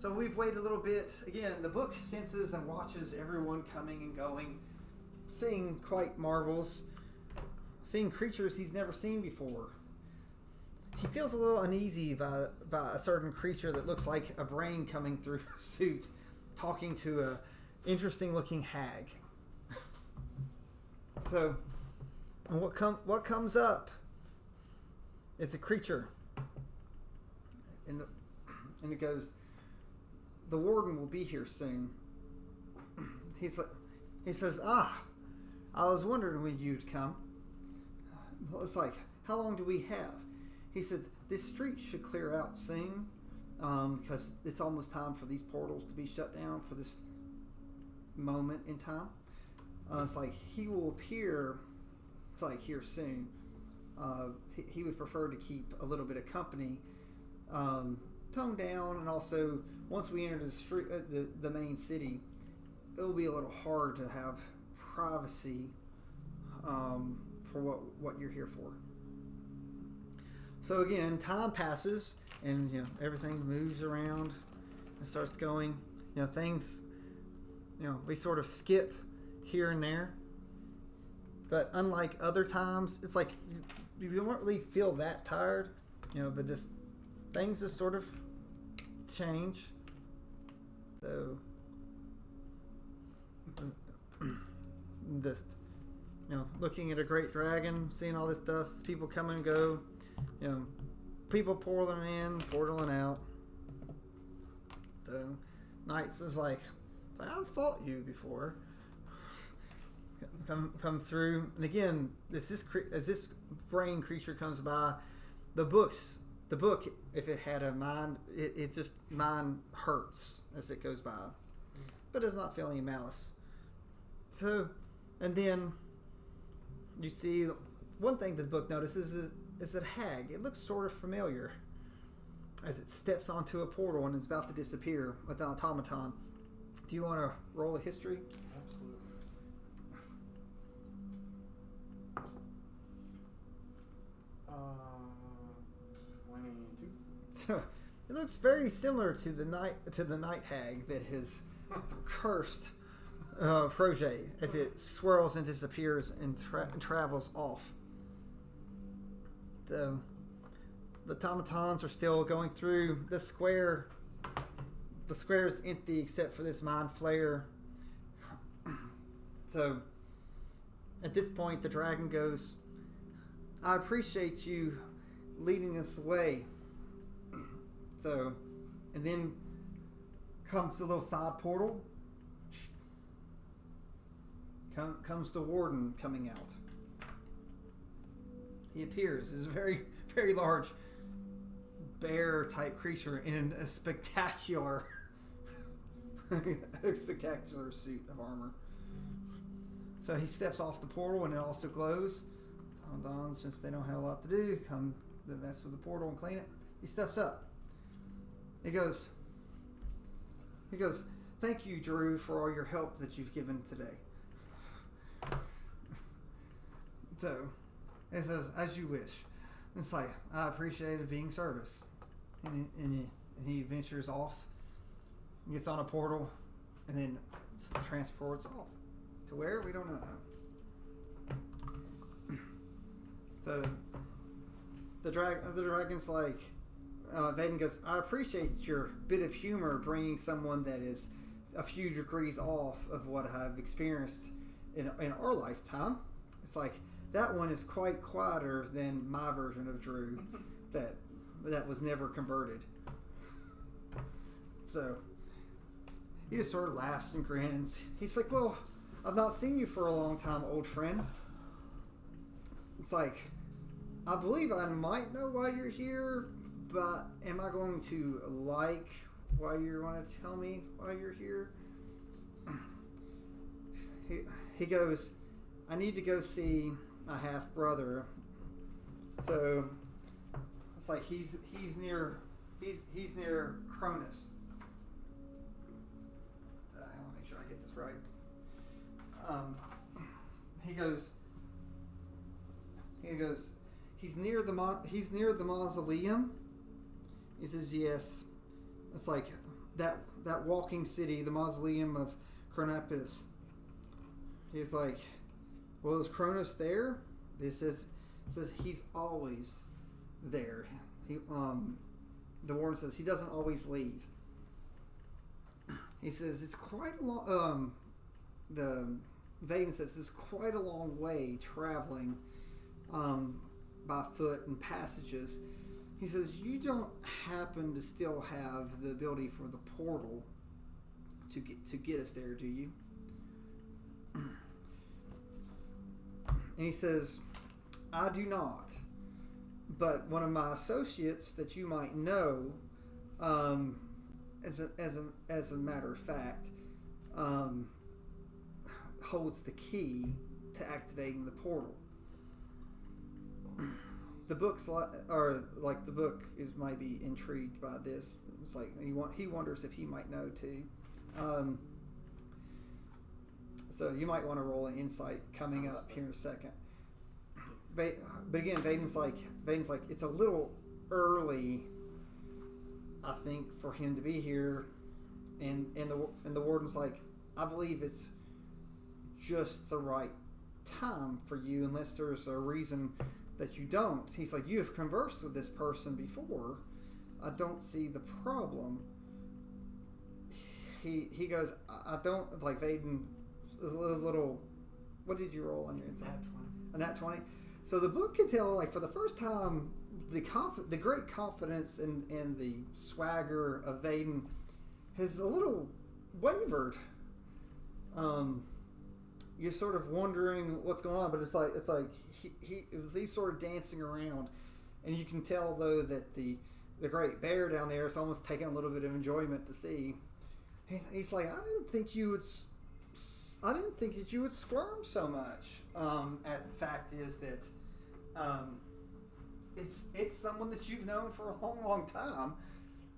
So we've waited a little bit. Again, the book senses and watches everyone coming and going, seeing quite marvels, seeing creatures he's never seen before. He feels a little uneasy by a certain creature that looks like a brain coming through a suit, talking to a interesting-looking hag. So, what comes up? It's a creature, and it goes, "The warden will be here soon." He says, I was wondering when you'd come. It's like, how long do we have? He said, this street should clear out soon, because it's almost time for these portals to be shut down for this moment in time. It's like, he will appear, it's like, here soon. He would prefer to keep a little bit of company toned down, and also once we enter the street, the main city, it will be a little hard to have privacy for what you're here for. So again, time passes, and everything moves around and starts going. Things, we sort of skip here and there. But unlike other times, it's like you don't really feel that tired, but just things just sort of change. So just looking at a great dragon, seeing all this stuff, people come and go, people portaling out. So Knights is like I've fought you before. Come through, and again, as this brain creature comes by, the book, if it had a mind, it's just mind hurts as it goes by, but does not feel any malice. So, and then you see one thing this book notices is a hag. It looks sort of familiar as it steps onto a portal and is about to disappear with an automaton. Do you want to roll a history? Absolutely. 22. So it looks very similar to the night hag that has cursed Projet as it swirls and disappears and travels off. The automatons are still going through the square. The square is empty except for this mind flayer. So at this point, the dragon goes, I appreciate you leading us away. So, and then comes the little side portal. Comes the warden coming out. He appears as a very, very large bear type creature in a spectacular spectacular suit of armor. So he steps off the portal and it also glows. Don, since they don't have a lot to do, come mess with the portal and clean it. He steps up. He goes, thank you, Drew, for all your help that you've given today. So it says, as you wish. It's like, I appreciated being service. And he ventures off, gets on a portal, and then transports off. To where? We don't know. So the dragon's like, Vaden goes, I appreciate your bit of humor bringing someone that is a few degrees off of what I've experienced in our lifetime. It's like, that one is quite quieter than my version of Drew that was never converted. So he just sort of laughs and grins. He's like, well, I've not seen you for a long time, old friend. It's like, I believe I might know why you're here, but am I going to like why you're going to tell me why you're here? He goes, I need to go see my half brother. So it's like he's near Cronus. I want to make sure I get this right. He goes. He's near the mausoleum. He says yes. It's like that walking city, the mausoleum of Chronopus. He's like, well, is Kronos there? It says he's always there. The warden says he doesn't always leave. He says it's quite a long. The Vaden says it's quite a long way traveling by foot and passages. He says you don't happen to still have the ability for the portal to get us there, do you? And he says, I do not. But one of my associates that you might know, as a matter of fact, holds the key to activating the portal. The book's the book is might be intrigued by this. It's like he wonders if he might know too. So you might want to roll an insight coming up here in a second. But again, Vaden's like it's a little early, I think, for him to be here, and the warden's like, I believe it's just the right time for you, unless there's a reason that you don't. He's like, you have conversed with this person before. I don't see the problem. He goes, I don't like Vaden. A little. What did you roll on your insight? A nat 20. So the book can tell, like, for the first time, the great confidence and the swagger of Vaden has a little wavered. You're sort of wondering what's going on, but it's like he's sort of dancing around, and you can tell though that the great bear down there is almost taking a little bit of enjoyment to see. He's like, I didn't think that you would squirm so much. And the fact is that it's someone that you've known for a long, long time.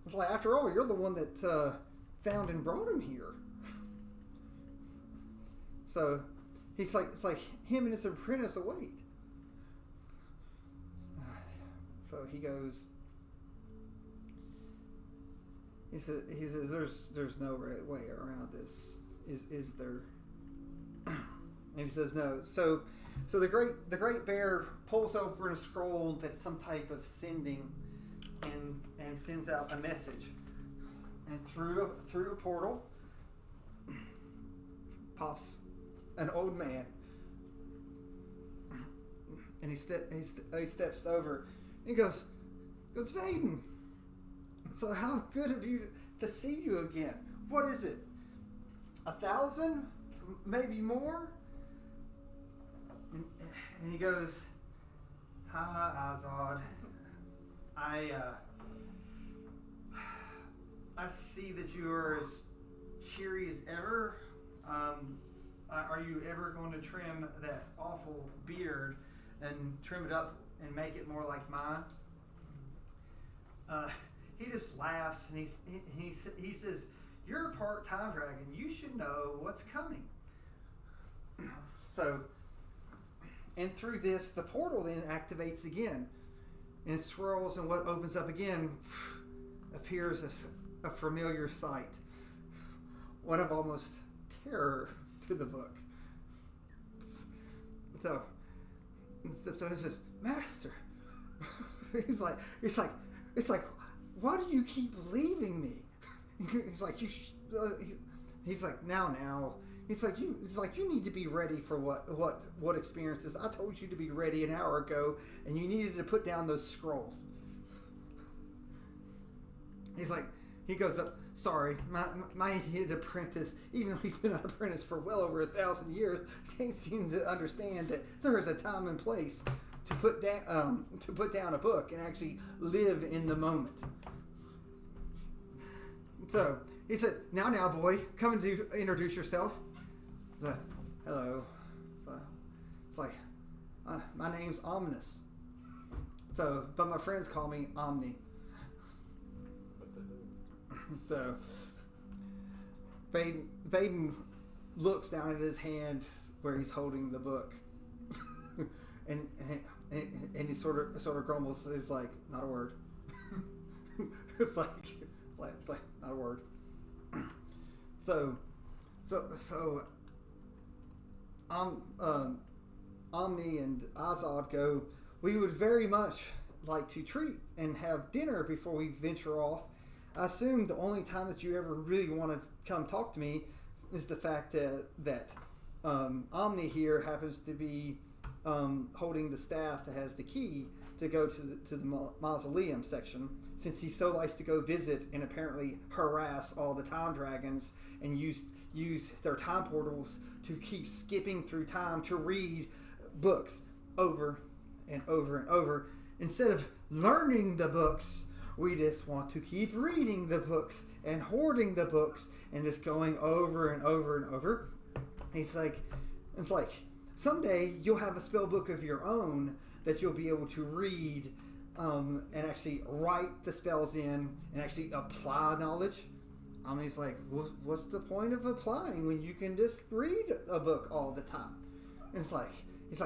It's like, after all, you're the one that found and brought him here. So it's like him and his apprentice await. So he goes. He says there's no way around this. Is there? And he says no. So the great bear pulls open a scroll that's some type of sending, and sends out a message. And through a portal pops an old man, and he steps over. And he goes, Vaden. So how good of you to see you again. What is it? 1,000? Maybe more? And he goes, hi, Azad. I see that you are as cheery as ever. Are you ever going to trim that awful beard and trim it up and make it more like mine? He just laughs, and he says, you're a part-time dragon. You should know what's coming. So, and through this, the portal then activates again, and it swirls, and what opens up again appears as a familiar sight, one of almost terror to the book. So he says, Master. He's like, why do you keep leaving me? He's like, he's like, now. He's like, you need to be ready for what experiences. I told you to be ready an hour ago, and you needed to put down those scrolls. He's like, he goes up, sorry, my idiot apprentice, even though he's been an apprentice for well over 1,000 years, can't seem to understand that there is a time and place to put down a book and actually live in the moment. So he said, now, boy, come and introduce yourself. So, hello. So it's like, my name's Omnis. So, but my friends call me Omni. So Vaden looks down at his hand where he's holding the book, and he sort of grumbles. It's like, not a word. It's like, like not a word. So, Omni and Azad go, we would very much like to treat and have dinner before we venture off. I assume the only time that you ever really want to come talk to me is the fact that Omni here happens to be holding the staff that has the key to go to the mausoleum section, since he so likes to go visit and apparently harass all the time dragons and use their time portals to keep skipping through time to read books over and over and over. Instead of learning the books, we just want to keep reading the books and hoarding the books and just going over and over and over. It's like someday you'll have a spell book of your own that you'll be able to read and actually write the spells in and actually apply knowledge. I mean, it's like, what's the point of applying when you can just read a book all the time? And it's like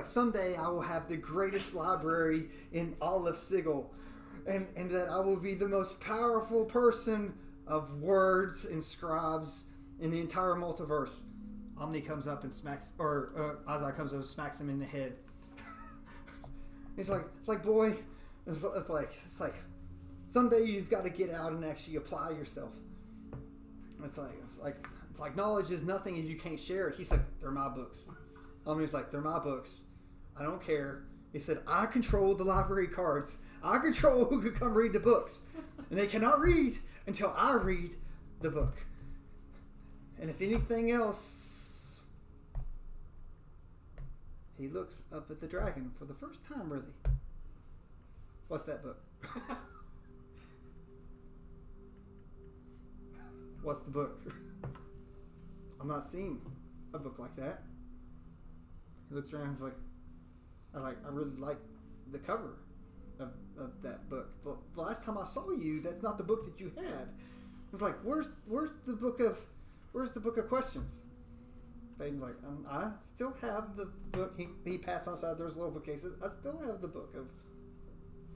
someday I will have the greatest library in all of Sigil, and that I will be the most powerful person of words and scribes in the entire multiverse. Omni comes up and smacks, or Azad comes up and smacks him in the head. It's like, boy, it's like, someday you've got to get out and actually apply yourself. It's like knowledge is nothing if you can't share it. He's like, they're my books. Omni's like, they're my books. I don't care. He said, I control the library cards. I control who can come read the books. And they cannot read until I read the book. And if anything else, he looks up at the dragon for the first time, really. What's that book? What's the book? I'm not seeing a book like that. He looks around and is like, I really like the cover of that book. The last time I saw you, that's not the book that you had. It's like, where's the book of questions? Things like, I still have the book. He pats on the side. There's little bookcases. I still have the book of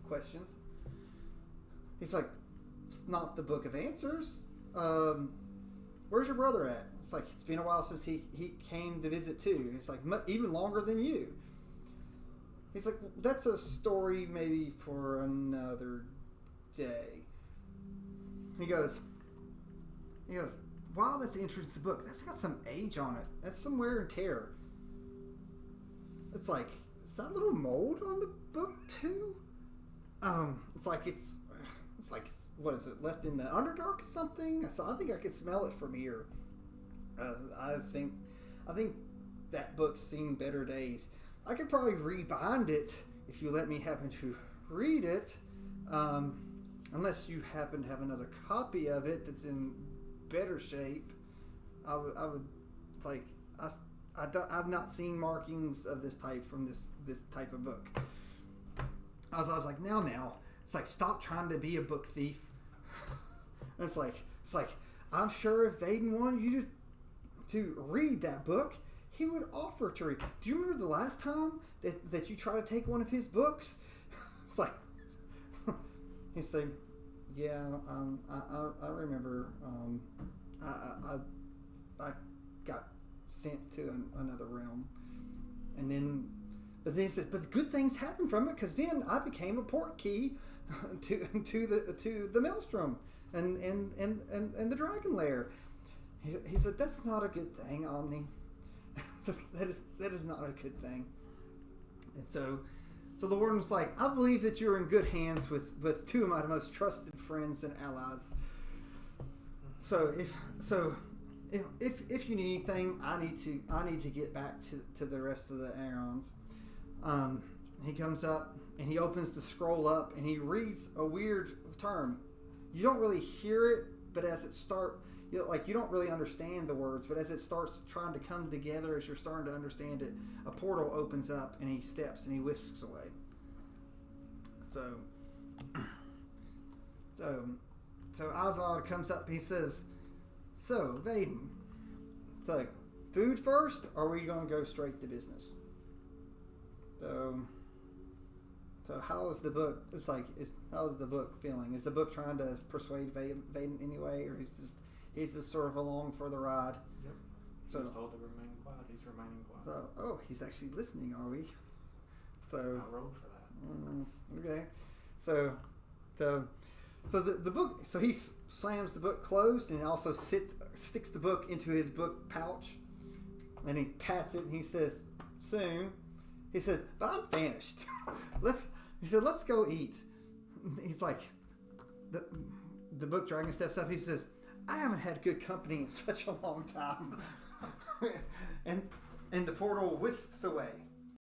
questions. He's like, it's not the book of answers. Where's your brother at? It's like, it's been a while since he came to visit too. It's like, even longer than you. He's like, that's a story maybe for another day. He goes, wow, that's an interesting book. That's got some age on it. That's some wear and tear. It's like, is that little mold on the book too? It's like, what is it, left in the Underdark or something? So I think I could smell it from here. I think that book's seen better days. I could probably rebind it if you let me happen to read it, unless you happen to have another copy of it that's in better shape. I would. It's like I've not seen markings of this type from this type of book. I was like, now. It's like, stop trying to be a book thief. It's like I'm sure if Vaden wanted you to read that book, he would offer to read. Do you remember the last time that you tried to take one of his books? It's like, he's saying, yeah, I remember. I got sent to another realm, and then. But then he said, but the good things happened from it, because then I became a port key to the Maelstrom and the Dragon Lair. He said, that's not a good thing, Omni. that is not a good thing. And so the warden's like, I believe that you're in good hands with two of my most trusted friends and allies. So if you need anything, I need to get back to the rest of the Aarons. He comes up and he opens the scroll up and he reads a weird term. You don't really hear it, but as it starts, you don't really understand the words, but as it starts trying to come together, as you're starting to understand it, a portal opens up and he steps and he whisks away. So Azad comes up and he says, so Vaden, it's like, food first, or are we going to go straight to business? So So how is the book? How is the book feeling? Is the book trying to persuade Vaden anyway, or he's just sort of along for the ride? Yep. So He's told to remain quiet. He's remaining quiet. So he's actually listening, are we? So I rolled for that. okay. So the book. So he slams the book closed and also sticks the book into his book pouch, and he pats it and he says, "Soon." He says, "But I'm famished. Let's go eat." He's like, the book dragon steps up. He says, "I haven't had good company in such a long time," and the portal whisks away.